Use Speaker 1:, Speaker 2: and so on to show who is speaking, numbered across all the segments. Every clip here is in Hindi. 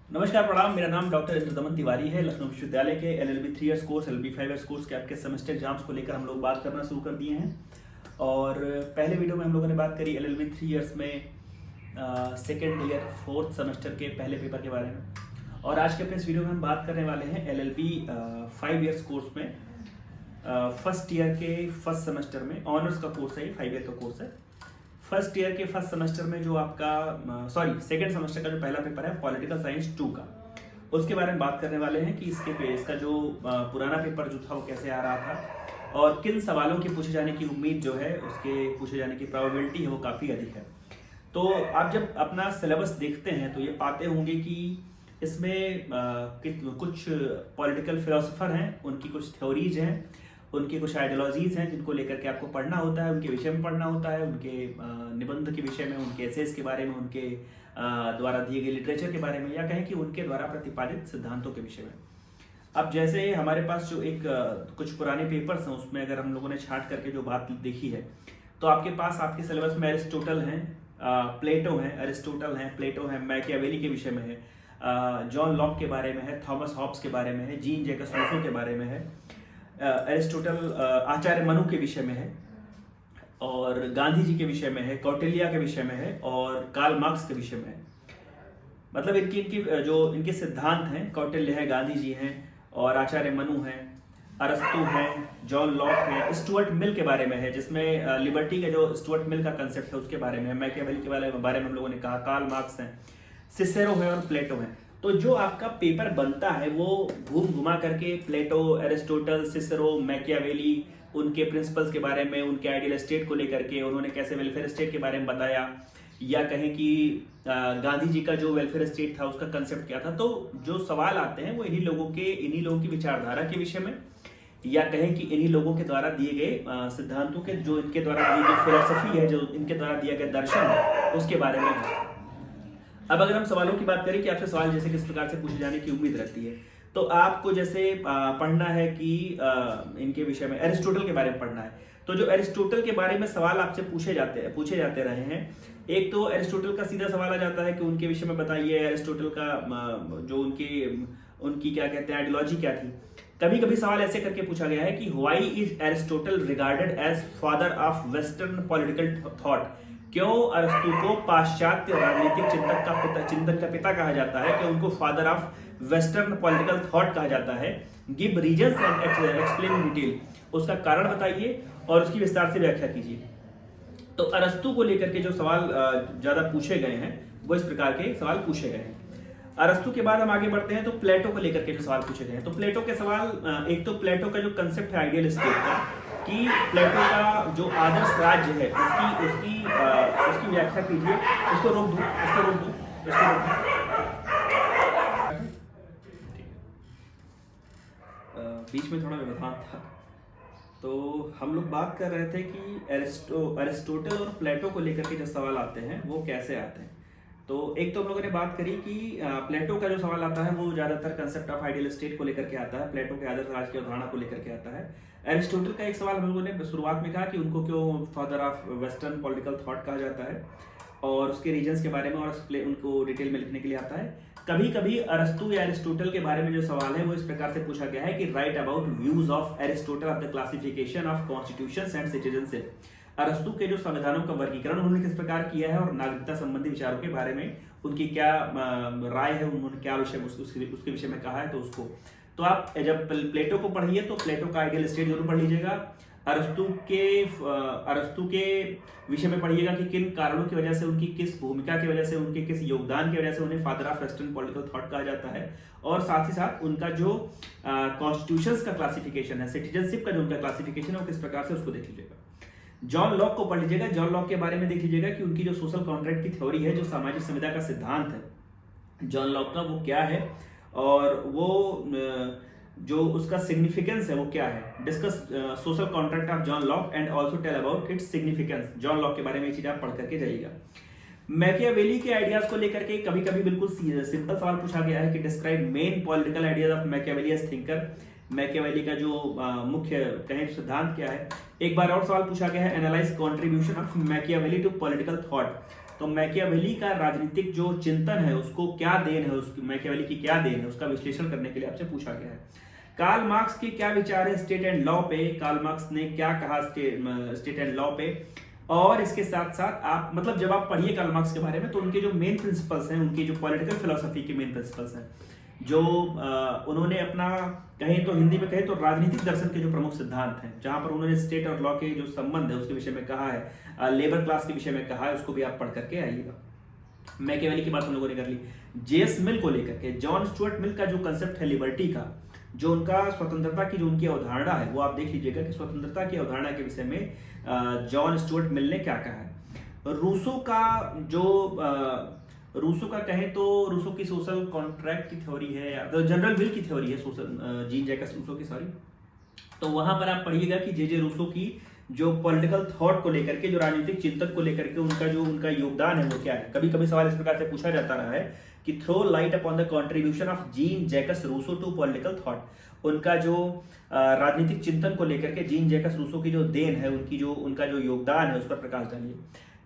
Speaker 1: नमस्कार प्रणाम। मेरा नाम डॉक्टर इंद्रदमन तिवारी है। लखनऊ विश्वविद्यालय के LLB 3 years course, LLB 5 years course के आपके सेमेस्टर एग्जाम्स को लेकर हम लोग बात करना शुरू कर दिए हैं। और पहले वीडियो में हम लोगों ने बात करी एलएलबी 3 ईयर्स में सेकेंड ईयर फोर्थ सेमेस्टर के पहले पेपर के बारे में। और आज के अपने इस वीडियो में हम बात करने वाले हैं एलएलबी 5 ईयर्स कोर्स में फर्स्ट ईयर के फर्स्ट सेमेस्टर में। ऑनर्स का कोर्स है, ये 5 ईयर का कोर्स है। फर्स्ट ईयर के फर्स्ट सेमेस्टर में जो आपका सेकंड सेमेस्टर का जो पहला पेपर है पॉलिटिकल साइंस 2 का, उसके बारे में बात करने वाले हैं कि इसका जो पुराना पेपर जो था वो कैसे आ रहा था और किन सवालों के पूछे जाने की उम्मीद जो है, उसके पूछे जाने की प्रोबेबिलिटी है वो काफ़ी अधिक है। तो आप जब अपना सिलेबस देखते हैं तो ये पाते होंगे कि इसमें कुछ पॉलिटिकल फिलोसोफर हैं, उनकी कुछ थ्योरीज हैं, उनकी कुछ आइडियोलॉजीज हैं जिनको लेकर के आपको पढ़ना होता है, उनके विषय में पढ़ना होता है, उनके निबंध के विषय में, उनके एसेस के बारे में, उनके द्वारा दिए गए लिटरेचर के बारे में, या कहें कि उनके द्वारा प्रतिपादित सिद्धांतों के विषय में। अब जैसे हमारे पास जो एक कुछ पुराने पेपर्स हैं उसमें अगर हम लोगों ने छांट करके जो बात देखी है तो आपके पास आपके सिलेबस में एरिस्टोटल हैं, प्लेटो हैं, एरिस्टोटल हैं, प्लेटो हैं, मैकियावेली के विषय में है, जॉन लॉक के बारे में है, थॉमस हॉब्स के बारे में है, जीन जैकब रूसो के बारे में है, एरिस्टोटल आचार्य मनु के विषय में है, और गांधी जी के विषय में है, कौटिल्य के विषय में है, और कार्ल मार्क्स के विषय में है। मतलब इनकी जो इनके सिद्धांत हैं, कौटिल्य है, गांधी जी हैं, और आचार्य मनु हैं, अरस्तु हैं, जॉन लॉक है, स्टुअर्ट मिल के बारे में है, जिसमें लिबर्टी का जो स्टुअर्ट मिल का कंसेप्ट है उसके बारे में है, मैकियावेली के बारे में हम लोगों ने कहा, कार्ल मार्क्स हैं, सिसेरो है और प्लेटो है। तो जो आपका पेपर बनता है वो घूम घुमा करके प्लेटो, एरिस्टोटल, सिसेरो, मैकियावेली, उनके प्रिंसिपल्स के बारे में, उनके आइडियल स्टेट को लेकर के, उन्होंने कैसे वेलफेयर स्टेट के बारे में बताया, या कहें कि गांधी जी का जो वेलफेयर स्टेट था उसका कंसेप्ट क्या था। तो जो सवाल आते हैं वो इन्हीं लोगों की विचारधारा के विषय में, या कहें कि इन्हीं लोगों के द्वारा दिए गए सिद्धांतों के, जो इनके द्वारा दी गई फिलोसफी है, जो इनके द्वारा दिया गया दर्शन है, उसके बारे में है। अब अगर हम सवालों की बात करें कि आपसे सवाल जैसे किस प्रकार से पूछे जाने की उम्मीद रहती है, तो आपको जैसे पढ़ना है कि इनके विषय में एरिस्टोटल के बारे में पढ़ना है। तो जो एरिस्टोटल के बारे में सवाल आपसे पूछे जाते रहे हैं, एक तो एरिस्टोटल का सीधा सवाल आ जाता है कि उनके विषय में बताइए, एरिस्टोटल का जो उनकी क्या कहते हैं आइडियोलॉजी क्या थी। कभी कभी सवाल ऐसे करके पूछा गया है कि why is Aristotle regarded as father of western political thought. क्यों अरस्तु को पाश्चात्य राजनीतिक चिंतन का पिता कहा जाता है, कि उनको father of western political thought कहा जाता है। Give reasons and explain detail, उसका कारण बताइए और उसकी विस्तार से व्याख्या कीजिए। तो अरस्तु को लेकर के जो सवाल ज्यादा पूछे गए हैं वो इस प्रकार के सवाल पूछे गए हैं। अरस्तु के बाद हम आगे बढ़ते हैं तो प्लेटो को लेकर के जो सवाल पूछे गए हैं। तो प्लेटो के सवाल, एक तो प्लेटो का जो कंसेप्ट है आइडियल स्टेट का, कि प्लेटो का जो आदर्श राज्य है उसकी व्याख्या कीजिए। इसको रोक दूं। बीच में थोड़ा व्यवधान था। तो हम लोग बात कर रहे थे कि एरिस्टोटल और प्लेटो को लेकर के जो सवाल आते हैं वो कैसे आते हैं। तो एक तो हम लोगों ने बात करी कि प्लेटो का जो सवाल आता है वो ज्यादातर कंसेप्ट ऑफ आइडियल स्टेट को लेकर के आता है, प्लेटो के आदर्श राज्य की अवधारणा को लेकर के आता है। एरिस्टोटल का एक सवाल हम लोगों ने शुरुआत में कहा कि उनको क्यों father of western political thought कहा जाता है, और उसके रीजंस के बारे में और उनको डिटेल में लिखने के लिए आता है। कभी कभी अरस्तु या एरिस्टोटल के बारे में जो सवाल है वो इस प्रकार से पूछा गया है कि right about views of Aristotle of the classification of constitutions and citizenship. अरस्तु के जो संविधानों का वर्गीकरण उन्होंने किस प्रकार किया है और नागरिकता संबंधी विचारों के बारे में उनकी क्या राय है, उन्होंने क्या विषय उसके विषय में कहा है। तो उसको तो आप जब प्लेटो को पढ़िए तो प्लेटो का आइडियल स्टेट जरूर पढ़ लीजिएगा। अरस्तु के विषय में पढ़िएगा कि किन कारणों की वजह से, उनकी किस भूमिका की वजह से, उनके किस योगदान की वजह से उन्हें father of western political thought कहा जाता है। और साथ ही साथ उनका जो कॉन्स्टिट्यूशंस का क्लासिफिकेशन है, सिटीजनशिप का जो उनका क्लासिफिकेशन है वो किस प्रकार से, उसको देख लीजिएगा। जॉन लॉक को पढ़ लीजिएगा। जॉन लॉक के बारे में देख लीजिएगा कि उनकी जो सोशल कॉन्ट्रैक्ट की थ्योरी है, जो सामाजिक संविदा का सिद्धांत है जॉन लॉक का, वो क्या है और वो जो उसका सिग्निफिकेंस है वो क्या है। Discuss social contract of John Locke and also tell about its significance. John Locke के बारे में ये चीज आप पढ़ करके जाइएगा। मैकियावेली के आइडियाज को लेकर के कभी कभी बिल्कुल सिंपल सवाल पूछा गया है कि describe main political ideas of Machiavelli as thinker. Machiavelli का जो मुख्य कहें सिद्धांत क्या है। एक बार और सवाल पूछा गया है, analyse contribution of Machiavelli to political thought. तो मैकियावेली का राजनीतिक जो चिंतन है उसको क्या देन है, उसकी मैकियावेली की क्या देन है, उसका विश्लेषण करने के लिए आपसे पूछा गया है। कार्ल मार्क्स के क्या विचार है स्टेट एंड लॉ पे, कार्ल मार्क्स ने क्या कहा स्टेट एंड लॉ पे, और इसके साथ साथ आप मतलब जब आप पढ़िए कार्ल मार्क्स के बारे में तो उनके जो मेन प्रिंसिपल्स हैं, उनकी जो पॉलिटिकल फिलोसफी के मेन प्रिंसिपल्स हैं, जो उन्होंने अपना कहें तो हिंदी में कहें तो राजनीतिक दर्शन के जो प्रमुख सिद्धांत हैं, जहां पर उन्होंने स्टेट और लॉ के जो संबंध है उसके विषय में कहा है, लेबर क्लास के विषय में कहा है, उसको भी आप पढ़ करके आइएगा। मैकियावेली की बात हम लोगों ने कर ली। जेएस मिल को लेकर के, जॉन स्टुअर्ट मिल का जो कंसेप्ट है लिबर्टी का, जो उनका स्वतंत्रता की जो उनकी अवधारणा है, वो आप देख लीजिएगा कि स्वतंत्रता की अवधारणा के विषय में जॉन स्टुअर्ट मिल ने क्या कहा है। रूसो का कहें तो रूसो की सोशल कॉन्ट्रैक्ट की थ्योरी है, जनरल विल की थ्योरी है, सोशल जीन जैकस रूसो की, सॉरी। तो वहां पर आप पढ़िएगा कि जे रूसो की जो पॉलिटिकल थॉट को लेकर के, जो राजनीतिक चिंतन को लेकर के उनका योगदान है वो क्या है। कभी कभी सवाल इस प्रकार से पूछा जाता रहा है कि throw light upon the contribution of Jean Jacques Rousseau to political thought. उनका जो राजनीतिक चिंतन को लेकर के जीन जैकस रूसो की जो देन है, उनका जो योगदान है, उस पर प्रकाश डालिए।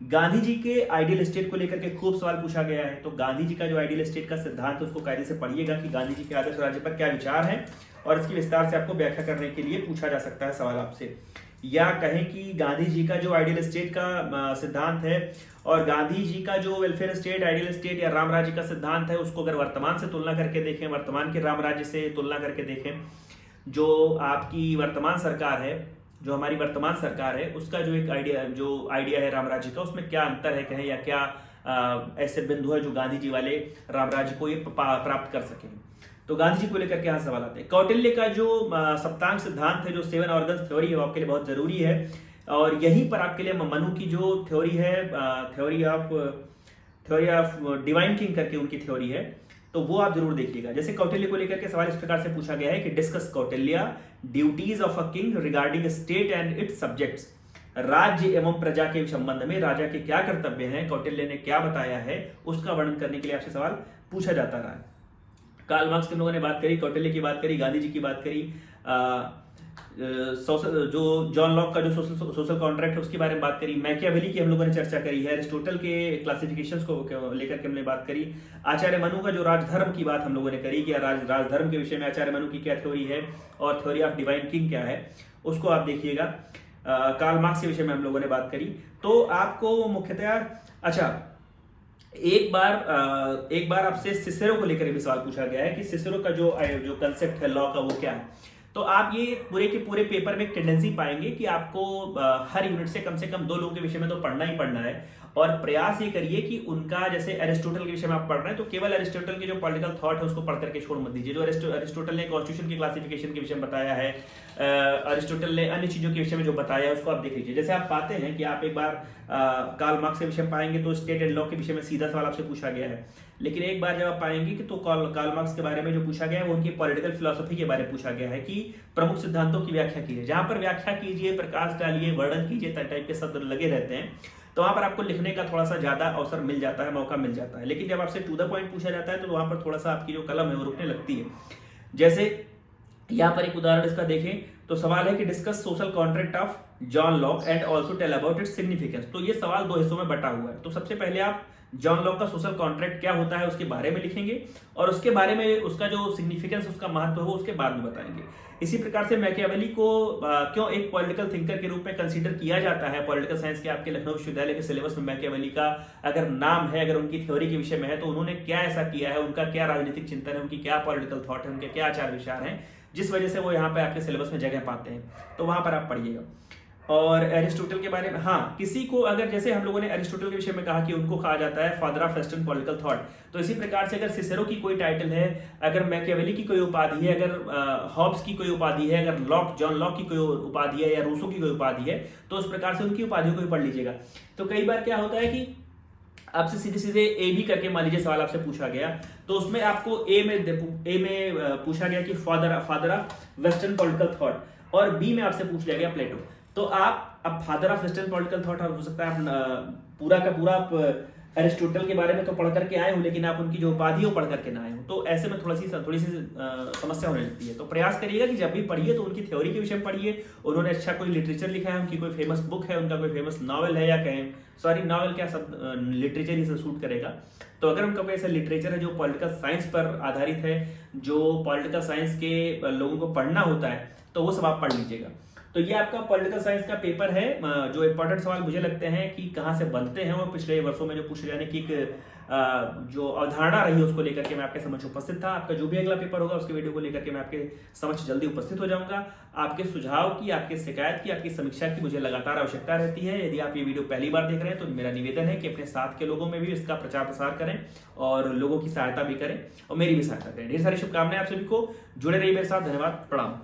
Speaker 1: गांधी जी के आइडियल स्टेट को लेकर के खूब सवाल पूछा गया है। तो गांधी जी का जो आइडियल स्टेट का सिद्धांत है उसको कायदे से पढ़िएगा कि गांधी जी के आदर्श राज्य पर क्या विचार है, और इसकी विस्तार से आपको व्याख्या करने के लिए पूछा जा सकता है सवाल आपसे। या कहें कि गांधी जी का जो आइडियल स्टेट का सिद्धांत है और गांधी जी का जो वेलफेयर स्टेट, आइडियल स्टेट या राम राज्य का सिद्धांत है, उसको अगर वर्तमान से तुलना करके देखें, वर्तमान के राम राज्य से तुलना करके देखें, जो आपकी वर्तमान सरकार है, जो हमारी वर्तमान सरकार है, उसका जो एक आइडिया है राम राज्य का, उसमें क्या अंतर है कहें, या क्या ऐसे बिंदु है जो गांधी जी वाले राम राज्य को ये प्राप्त कर सकें। तो गांधी जी को लेकर के यहाँ सवाल आते हैं। कौटिल्य का जो सप्तांग सिद्धांत है, जो 7 ऑर्गन्स थ्योरी है, वो आपके लिए बहुत जरूरी है। और यहीं पर आपके लिए मनु की जो थ्योरी है, थ्योरी ऑफ डिवाइन किंग करके उनकी थ्योरी है, तो वो आप जरूर देखिएगा। जैसे कौटिल्य को लेकर के सवाल इस प्रकार से पूछा गया है कि discuss Kautilya duties of a king regarding state and it's subjects. राज्य एवं प्रजा के संबंध में राजा के क्या कर्तव्य हैं, कौटिल्य ने क्या बताया है, उसका वर्णन करने के लिए आपसे सवाल पूछा जाता रहा है। कार्ल मार्क्स के हम लोगों ने बात करी, कौटिल्य की बात करी, गांधी जी की बात करी, जो जॉन लॉक का जो सोशल कॉन्ट्रैक्ट है उसके बारे में बात करी, मैकियावेली की हम लोगों ने चर्चा करी है, एरिस्टोटल के क्लासिफिकेशंस को लेकर के हमने बात करी, आचार्य मनु का जो राजधर्म की बात हम लोगों ने करी कि राजधर्म के विषय में आचार्य मनु की क्या थ्योरी है और थ्योरी ऑफ डिवाइन किंग क्या है, उसको आप देखिएगा। कार्ल मार्क्स के विषय में हम लोगों ने बात करी। तो आपको मुख्यतः एक बार आपसे सिसेरो को लेकर भी सवाल पूछा गया है कि सिसेरो का जो कंसेप्ट है लॉ का वो क्या है। तो आप ये पूरे के पूरे पेपर में एक टेंडेंसी पाएंगे कि आपको हर यूनिट से कम 2 लोगों के विषय में तो पढ़ना ही पढ़ना है, और प्रयास ये करिए कि उनका, जैसे एरिस्टोटल के विषय में आप पढ़ रहे हैं तो केवल एरिस्टोटल की जो पॉलिटिकल थॉट है उसको पढ़ करके छोड़ मत दीजिए। जो एरिस्टोटल ने कॉन्स्टिट्यूशन की क्लासिफिकेशन के विषय में बताया है, एरिस्टोटल ने अन्य चीजों के विषय में जो बताया है उसको आप देख लीजिए। जैसे आप पाते हैं कि आप एक बार कार्ल मार्क्स के विषय में पाएंगे तो स्टेट एंड लॉ के विषय में सीधा सवाल आपसे पूछा गया है, लेकिन एक बार जब आप पाएंगे कि तो कार्ल मार्क्स के बारे में जो पूछा गया है वो उनकी पॉलिटिकल फिलोसफी के बारे में पूछा गया है कि प्रमुख सिद्धांतों की व्याख्या कीजिए। जहां पर व्याख्या कीजिए, प्रकाश डालिए, वर्णन कीजिए टाइप के शब्द लगे रहते हैं, तो वहां पर आपको लिखने का थोड़ा सा ज्यादा अवसर मिल जाता है, मौका मिल जाता है। लेकिन जब आपसे टू द पॉइंट पूछा जाता है तो वहां पर थोड़ा सा आपकी जो कलम है वो रुकने लगती है। जैसे यहाँ पर एक उदाहरण इसका देखें तो सवाल है कि discuss social contract of John Locke and also tell about its significance. तो ये सवाल 2 हिस्सों में बटा हुआ है। तो सबसे पहले आप जॉन लॉक का सोशल कॉन्ट्रैक्ट क्या होता है उसके बारे में लिखेंगे, और उसके बारे में उसका जो सिग्निफिकेंस, उसका महत्व हो, उसके बाद में बताएंगे। इसी प्रकार से मैकियावेली को क्यों एक पॉलिटिकल थिंकर के रूप में कंसीडर किया जाता है, पॉलिटिकल साइंस के आपके लखनऊ विश्वविद्यालय के सिलेबस में मैकियावेली का अगर नाम है, अगर उनकी थ्योरी के विषय में है, तो उन्होंने क्या ऐसा किया है, उनका क्या राजनीतिक चिंतन है, उनकी क्या पॉलिटिकल थॉट है, उनके क्या आचार विचार हैं, जिस वजह से वो यहाँ पे आपके सिलेबस में जगह पाते हैं, तो वहां पर आप पढ़िएगा। और एरिस्टोटल के बारे में, हाँ, किसी को अगर, जैसे हम लोगों ने एरिस्टोटल के विषय में कहा कि उनको कहा जाता है father of western political thought, तो इसी प्रकार से अगर सिसेरो की कोई टाइटल है, अगर मैकियावेली की कोई उपाधि है, अगर हॉब्स की कोई उपाधि है, अगर जॉन लॉक की कोई उपाधि है, या रूसो की कोई उपाधि है, तो उस प्रकार से उनकी उपाधियों को भी पढ़ लीजिएगा। तो कई बार क्या होता है कि आपसे सीधे ए भी करके मान लीजिए सवाल आपसे पूछा गया, तो उसमें आपको ए में पूछा गया कि father of western political thought, और बी में आपसे पूछ लिया गया प्लेटो। तो आप अब father of western political thought हो सकता है पूरा का पूरा एरिस्टोटल के बारे में तो पढ़ करके आए हो, लेकिन आप उनकी जो उपाधि है वो पढ़ करके ना आए हो, तो ऐसे में थोड़ी सी समस्या होने लगती है। तो प्रयास करिएगा कि जब भी पढ़िए तो उनकी थ्योरी के विषय में पढ़िए। उन्होंने अच्छा कोई लिटरेचर लिखा है, उनकी कोई फेमस बुक है, उनका कोई फेमस नॉवल है, या कहें सॉरी नॉवल क्या सब लिटरेचर ही से सूट करेगा। तो अगर उनका कोई ऐसा लिटरेचर है जो पॉलिटिकल साइंस पर आधारित है, जो पॉलिटिकल साइंस के लोगों को पढ़ना होता है, तो वो सब आप पढ़ लीजिएगा। तो ये आपका पॉलिटिकल साइंस का पेपर है। जो इंपॉर्टेंट सवाल मुझे लगते हैं कि कहाँ से बनते हैं, वो पिछले वर्षों में जो पूछे जाने की एक जो अवधारणा रही है उसको लेकर के मैं आपके समक्ष उपस्थित था। आपका जो भी अगला पेपर होगा उसके वीडियो को लेकर के मैं आपके समक्ष जल्दी उपस्थित हो जाऊंगा। आपके सुझाव की, आपके शिकायत की, आपकी समीक्षा की मुझे लगातार आवश्यकता रहती है। यदि आप ये वीडियो पहली बार देख रहे हैं तो मेरा निवेदन है कि अपने साथ के लोगों में भी इसका प्रचार प्रसार करें और लोगों की सहायता भी करें और मेरी भी सहायता करें। ढेर सारी शुभकामनाएं आप सभी को। जुड़े रहिए मेरे साथ। धन्यवाद। प्रणाम।